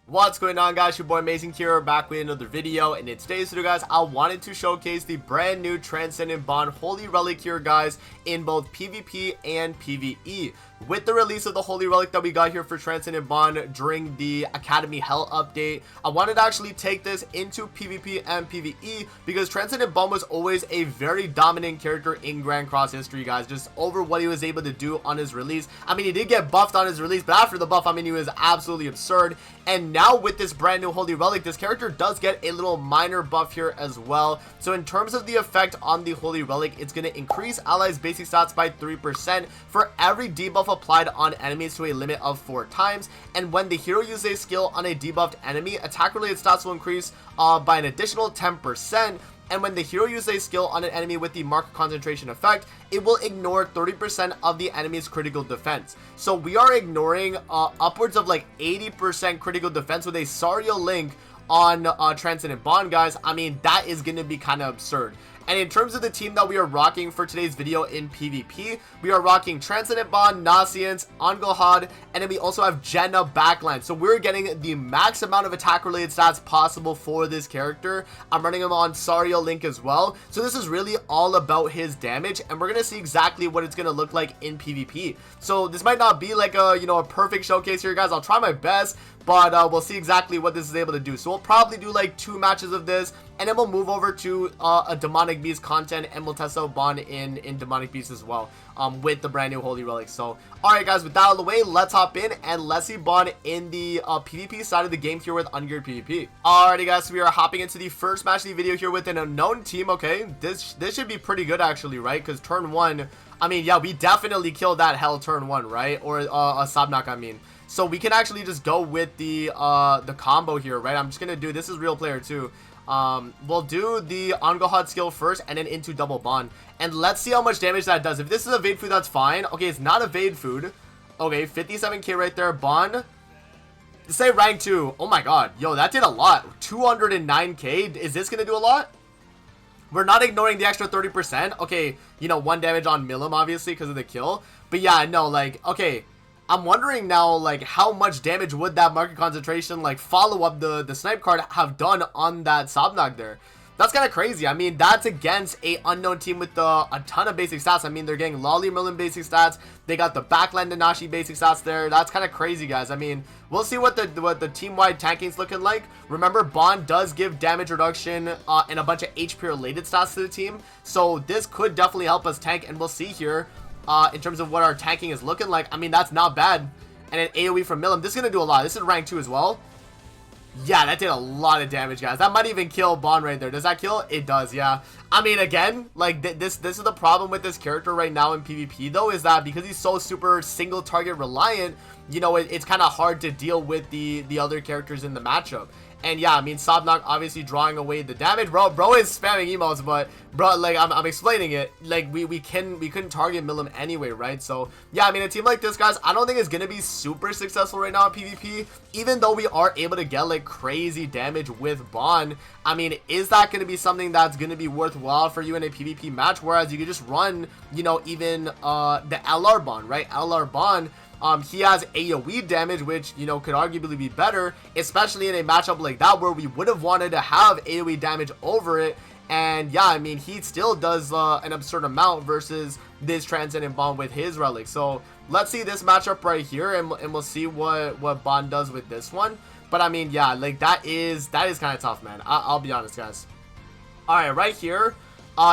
What's going on, guys? Your boy Amazing here, back with another video. And in today's video, guys, I wanted to showcase the brand new Transcendent Bond Holy Relic here, guys, in both PvP and PvE. With the release of the Holy Relic that we got here for Transcendent Bond during the Academy Hell update, I wanted to actually take this into PvP and PvE because Transcendent Bond was always a very dominant character in Grand Cross history, guys, just over what he was able to do on his release. I mean, he did get buffed on his release, but after the buff, I mean, he was absolutely absurd. And now with this brand new Holy Relic, this character does get a little minor buff here as well. So in terms of the effect on the Holy Relic, it's going to increase allies' basic stats by 3% for every debuff applied on enemies to a limit of 4 times. And when the hero uses a skill on a debuffed enemy, attack related stats will increase by an additional 10%. And when the hero uses a skill on an enemy with the mark concentration effect, it will ignore 30% of the enemy's critical defense. So we are ignoring upwards of like 80% critical defense with a Sario Link on Transcendent Bond, guys. I mean, that is going to be kind of absurd. And in terms of the team that we are rocking for today's video in PvP, we are rocking Transcendent Bond, Nasians, Angahad, and then we also have Jenna backline. So we're getting the max amount of attack related stats possible for this character. I'm running him on Sario Link as well. So this is really all about his damage, and we're going to see exactly what it's going to look like in PvP. So this might not be like a, a perfect showcase here, guys. I'll try my best, but we'll see exactly what this is able to do. So we'll probably do like 2 matches of this, and then we'll move over to a Demonic Beast content, and we'll test out Bond in Demonic Beast as well, with the brand new Holy Relic. So alright, guys, with that out of the way, let's hop in and let's see Bond in the PvP side of the game here with Ungeared PvP. Alrighty, guys, so we are hopping into the first match of the video here with an unknown team. Okay, this should be pretty good actually, right? Because turn 1, I mean, yeah, we definitely killed that Hell turn 1, right? Or a Sabnak, I mean. So we can actually just go with the combo here, right? I'm just gonna do, this is real player too. We'll do the Angahad skill first and then into double bond, and let's see how much damage that does. If this is evade food, that's fine. Okay, it's not evade food. Okay, 57k right there. Bond, say rank 2. Oh my god, yo, that did a lot. 209k. Is this gonna do a lot? We're not ignoring the extra 30%. Okay, 1 damage on Milim obviously because of the kill, but yeah, no, like, okay, I'm wondering now, like, how much damage would that market concentration, like, follow up the snipe card have done on that Sabnak there? That's kind of crazy. I mean, that's against a unknown team with a ton of basic stats. I mean, they're getting Lolly Merlin basic stats. They got the backline Nanashi basic stats there. That's kind of crazy, guys. I mean, we'll see what the team-wide tanking's looking like. Remember, Bond does give damage reduction and a bunch of HP-related stats to the team. So this could definitely help us tank, and we'll see here. In terms of what our tanking is looking like. I mean, that's not bad. And an AoE from Milim, this is going to do a lot. This is rank 2 as well. Yeah, that did a lot of damage, guys. That might even kill Bond right there. Does that kill? It does, yeah. I mean, again, like, this is the problem with this character right now in PvP, though, is that because he's so super single target reliant, it's kind of hard to deal with the other characters in the matchup. And yeah, I mean, Sabnak obviously drawing away the damage. Bro is spamming emotes, but bro, like, I'm explaining it. Like, we couldn't target Milim anyway, right? So yeah, I mean, a team like this, guys, I don't think it's gonna be super successful right now in PvP, even though we are able to get like crazy damage with Bond. I mean, is that gonna be something that's gonna be worthwhile for you in a PvP match? Whereas you could just run, even the LR Bond, right? LR Bond. He has AoE damage, which, could arguably be better, especially in a matchup like that where we would have wanted to have AoE damage over it. And yeah, I mean, he still does an absurd amount versus this Transcendent Bond with his Relic. So let's see this matchup right here, and we'll see what Bond does with this one. But I mean, yeah, like, that is kind of tough, man. I'll be honest, guys. All right, right here.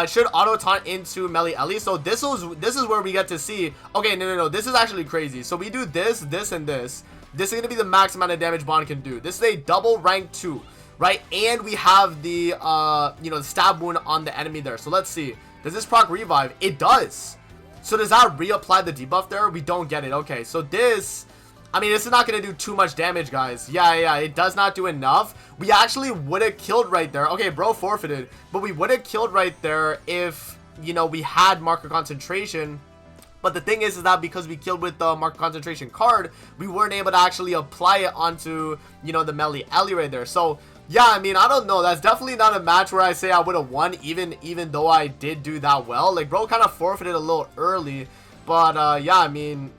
Should auto taunt into Melee Ellie. So this is where we get to see. Okay, no, this is actually crazy. So we do this, and this. This is gonna be the max amount of damage Bond can do. This is a double rank 2, right? And we have the the stab wound on the enemy there. So let's see. Does this proc revive? It does. So does that reapply the debuff there? We don't get it. Okay, so this, I mean, this is not going to do too much damage, guys. Yeah, it does not do enough. We actually would have killed right there. Okay, bro forfeited. But we would have killed right there if, we had marker concentration. But the thing is that because we killed with the marker concentration card, we weren't able to actually apply it onto, the Melee Ellie right there. So, yeah, I mean, I don't know. That's definitely not a match where I say I would have won, even though I did do that well. Like, bro kind of forfeited a little early. But, yeah, I mean,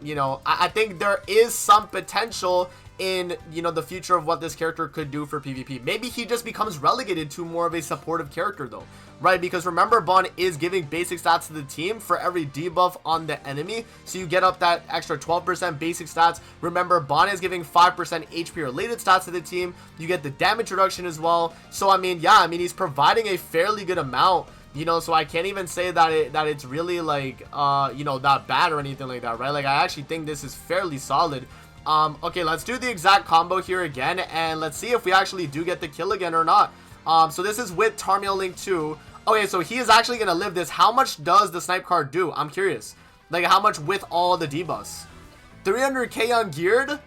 I think there is some potential in, you know, the future of what this character could do for PvP. Maybe he just becomes relegated to more of a supportive character though, right? Because remember, Bond is giving basic stats to the team for every debuff on the enemy, so you get up that extra 12% basic stats. Remember, Bond is giving 5% HP related stats to the team. You get the damage reduction as well. So I mean, yeah, I mean, he's providing a fairly good amount, you know, so I can't even say that it's really like you know, that bad or anything like that, right? Like, I actually think this is fairly solid. Okay, let's do the exact combo here again, and let's see if we actually do get the kill again or not. So this is with Tarmiel Link 2. Okay, so he is actually gonna live this. How much does the snipe card do? I'm curious. Like, how much with all the debuffs? 300k on geared?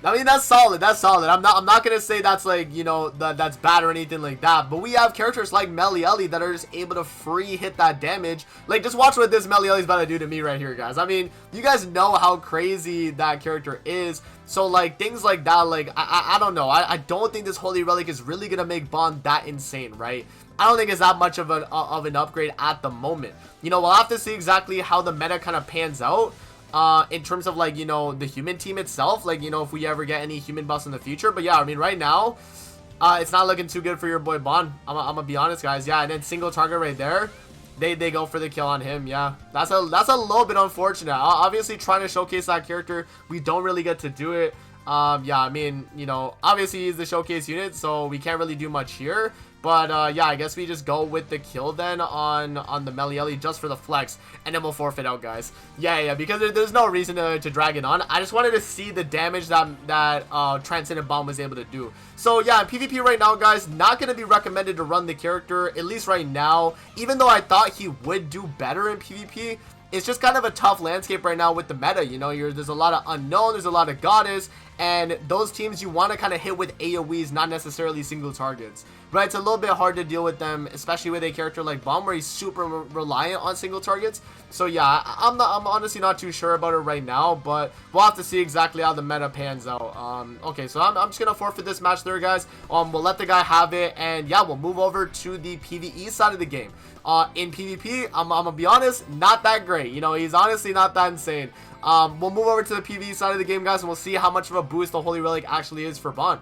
I mean, that's solid. That's solid. I'm not gonna say that's like, you know, that's bad or anything like that. But we have characters like Melieli that are just able to free hit that damage. Like, just watch what this Melieli's about to do to me right here, guys. I mean, you guys know how crazy that character is. So like, things like that, like, I don't know. I don't think this Holy Relic is really gonna make Bond that insane, right? I don't think it's that much of an upgrade at the moment. You know, we'll have to see exactly how the meta kind of pans out. In terms of, like, you know, the human team itself, like, you know, if we ever get any human buffs in the future. But yeah, I mean, right now, it's not looking too good for your boy Bond. I'm gonna be honest, guys. Yeah, and then single target right there, they go for the kill on him. Yeah, that's a little bit unfortunate. Obviously, trying to showcase that character, we don't really get to do it. Yeah, I mean, you know, obviously he's the showcase unit, so we can't really do much here. But yeah, I guess we just go with the kill then on the Melieli just for the flex, and then we'll forfeit out, guys. Yeah, because there's no reason to drag it on. I just wanted to see the damage that Transcendent Bomb was able to do. So yeah, in PvP right now, guys, not going to be recommended to run the character, at least right now. Even though I thought he would do better in PvP, it's just kind of a tough landscape right now with the meta. You know, there's a lot of unknown, there's a lot of goddess, and those teams you want to kind of hit with AoEs, not necessarily single targets, right? It's a little bit hard to deal with them, especially with a character like Bomb where he's super reliant on single targets. So yeah, I'm honestly not too sure about it right now, but we'll have to see exactly how the meta pans out. Okay, so I'm just gonna forfeit this match there, guys. We'll let the guy have it, and yeah, we'll move over to the PvE side of the game. In PvP, I'm gonna be honest, not that great. You know, he's honestly not that insane. We'll move over to the PvE side of the game, guys, and we'll see how much of a boost the Holy Relic actually is for Bond.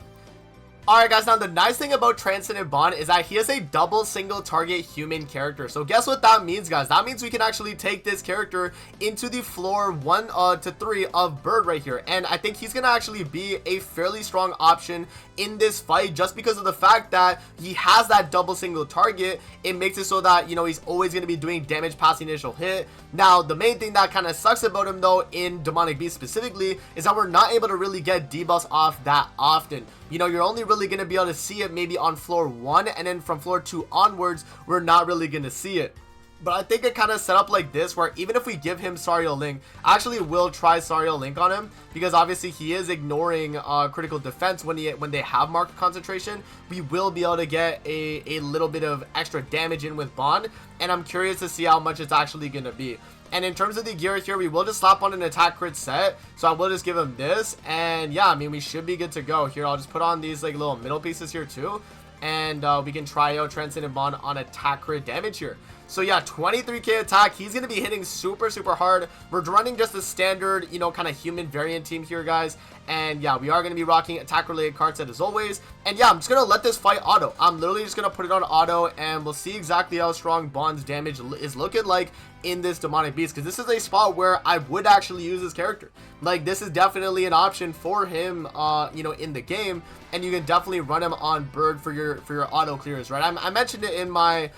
Alright, guys, now the nice thing about Transcendent Bond is that he is a double single target human character. So guess what that means, guys? That means we can actually take this character into the floor 1 to 3 of Bird right here. And I think he's going to actually be a fairly strong option in this fight just because of the fact that he has that double single target. It makes it so that, you know, he's always going to be doing damage past the initial hit. Now, the main thing that kind of sucks about him, though, in Demonic Beast specifically, is that we're not able to really get debuffs off that often. You know, you're only really going to be able to see it maybe on floor 1, and then from floor 2 onwards, we're not really going to see it. But I think it kind of set up like this, where even if we give him Sariel Link, I actually will try Sariel Link on him, because obviously he is ignoring critical defense when they have marked concentration. We will be able to get a little bit of extra damage in with Bond, and I'm curious to see how much it's actually going to be. And in terms of the gear here, we will just slap on an attack crit set. So I will just give him this. And yeah, I mean, we should be good to go. Here, I'll just put on these like little middle pieces here too. And we can try out Transcendent Bond on attack crit damage here. So yeah, 23k attack. He's going to be hitting super hard. We're running just a standard, you know, kind of human variant team here, guys. And yeah, we are going to be rocking attack related card set as always. And yeah, I'm just going to let this fight auto. I'm literally just going to put it on auto, and we'll see exactly how strong Bond's damage is looking like in this Demonic Beast, because this is a spot where I would actually use this character. Like, this is definitely an option for him, you know, in the game, and you can definitely run him on Bird for your auto clears, right? I mentioned it in my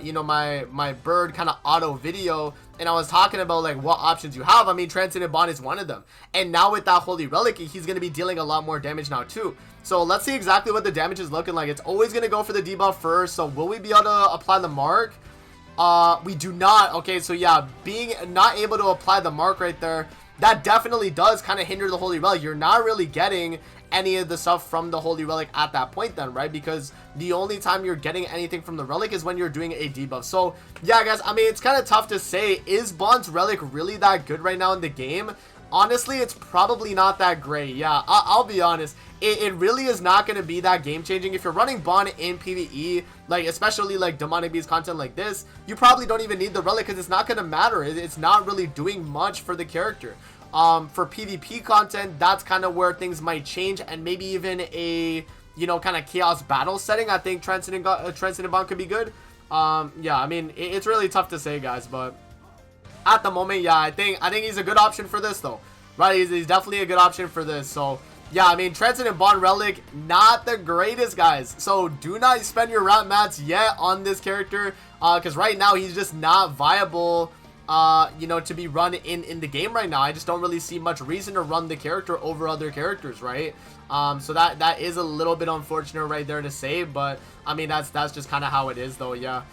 you know, my Bird kind of auto video, and I was talking about like what options you have. I mean, Transcendent Bond is one of them, and now with that Holy Relic, he's going to be dealing a lot more damage now too. So let's see exactly what the damage is looking like. It's always going to go for the debuff first. So will we be able to apply the mark? We do not. Okay, so yeah, being not able to apply the mark right there, that definitely does kind of hinder the Holy Relic. You're not really getting any of the stuff from the Holy Relic at that point then, right? Because the only time you're getting anything from the Relic is when you're doing a debuff. So yeah, guys, I mean, it's kind of tough to say, is Bond's Relic really that good right now in the game? Honestly, it's probably not that great. Yeah, I'll be honest. It really is not going to be that game-changing. If you're running Bond in PvE, like especially like Demonic Beast content like this, you probably don't even need the Relic because it's not going to matter. It's not really doing much for the character. For PvP content, that's kind of where things might change, and maybe even a, you know, kind of chaos battle setting. I think Transcendent Bond could be good. Yeah, I mean, it's really tough to say, guys, but at the moment, yeah, I think he's a good option for this, though, right? He's definitely a good option for this. So yeah, I mean, Transcendent Bond Relic, not the greatest, guys. So do not spend your rat mats yet on this character, because right now he's just not viable, you know, to be run in the game right now. I just don't really see much reason to run the character over other characters, right? So that is a little bit unfortunate right there to say, but I mean, that's just kind of how it is, though. Yeah.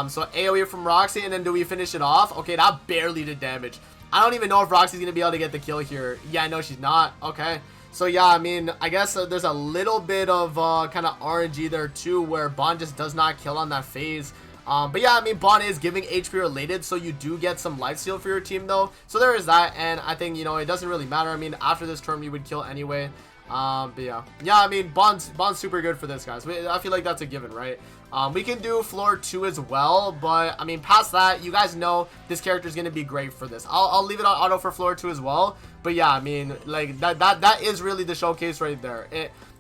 So AoE from Roxy, and then do we finish it off? Okay, that barely did damage. I don't even know if Roxy's gonna be able to get the kill here. Yeah, no, she's not. Okay. So yeah, I mean, I guess there's a little bit of kind of RNG there too, where Bond just does not kill on that phase. But yeah, I mean, Bond is giving HP related, so you do get some lifesteal for your team, though. So there is that, and I think, you know, it doesn't really matter. I mean, after this turn, you would kill anyway. But yeah, I mean, Bond's super good for this, guys. I feel like that's a given, right? We can do floor 2 as well, but I mean, past that, you guys know this character is going to be great for this. I'll leave it on auto for floor 2 as well. But yeah, I mean, like, that is really the showcase right there.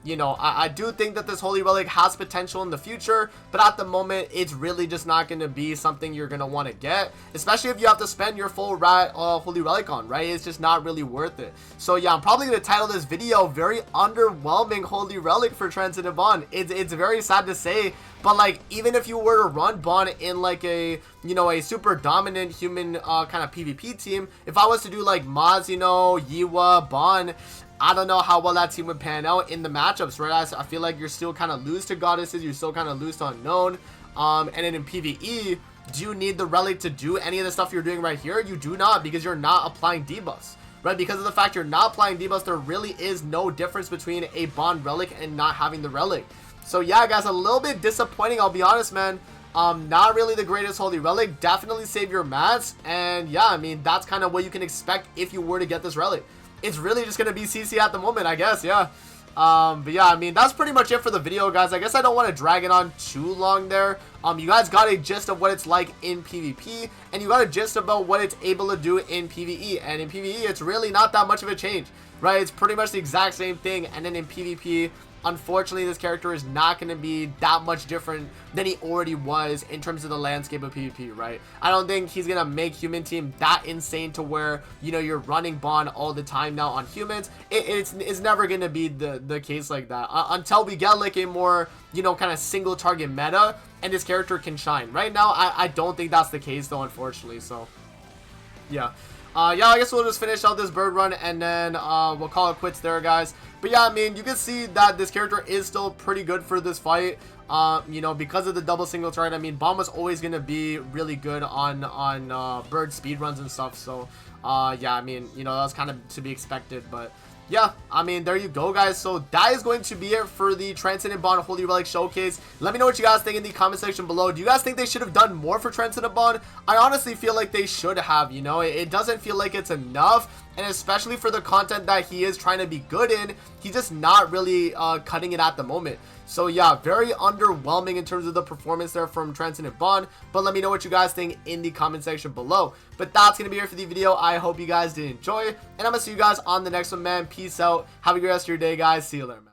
You know, I do think that this Holy Relic has potential in the future, but at the moment, it's really just not going to be something you're going to want to get, especially if you have to spend your full Holy Relic on, right? It's just not really worth it. So yeah, I'm probably going to title this video, very underwhelming Holy Relic for Transcendent Bond. It's very sad to say, but like, even if you were to run Bond in like a, you know, a super dominant human kind of PvP team, if I was to do like Maz, you know, Yiwa, Bond, I don't know how well that team would pan out in the matchups, right? I feel like you're still kind of lose to Goddesses, you're still kind of lose to Unknown, and then in PvE, do you need the Relic to do any of the stuff you're doing right here? You do not, because you're not applying debuffs, right? Because of the fact you're not applying debuffs, there really is no difference between a Bond Relic and not having the Relic. So yeah, guys, a little bit disappointing, I'll be honest, man. Not really the greatest Holy Relic. Definitely save your mats, and yeah, I mean, that's kind of what you can expect if you were to get this Relic. It's really just going to be CC at the moment, I guess, yeah. But yeah, I mean, that's pretty much it for the video, guys. I guess I don't want to drag it on too long there. You guys got a gist of what it's like in PvP, and you got a gist about what it's able to do in PvE. And in PvE, it's really not that much of a change, right? It's pretty much the exact same thing. And then in PvP, unfortunately, this character is not going to be that much different than he already was in terms of the landscape of PvP, right? I don't think he's going to make human team that insane to where, you know, you're running Bond all the time now on humans. It's never going to be the case like that until we get like a more, you know, kind of single target meta and this character can shine. Right now, I don't think that's the case, though, unfortunately. So, yeah. Yeah, I guess we'll just finish out this bird run, and then we'll call it quits there, guys. But yeah, I mean, you can see that this character is still pretty good for this fight. You know, because of the double single target. I mean, Bomb was always going to be really good on bird speed runs and stuff. So, yeah, I mean, you know, that was kind of to be expected, but yeah, I mean, there you go, guys. So that is going to be it for the Transcendent Bond Holy Relic Showcase. Let me know what you guys think in the comment section below. Do you guys think they should have done more for Transcendent Bond? I honestly feel like they should have, you know. It doesn't feel like it's enough. And especially for the content that he is trying to be good in, he's just not really cutting it at the moment. So yeah, very underwhelming in terms of the performance there from Transcendent Bond. But let me know what you guys think in the comment section below. But that's going to be it for the video. I hope you guys did enjoy. And I'm going to see you guys on the next one, man. Peace out. Have a great rest of your day, guys. See you later, man.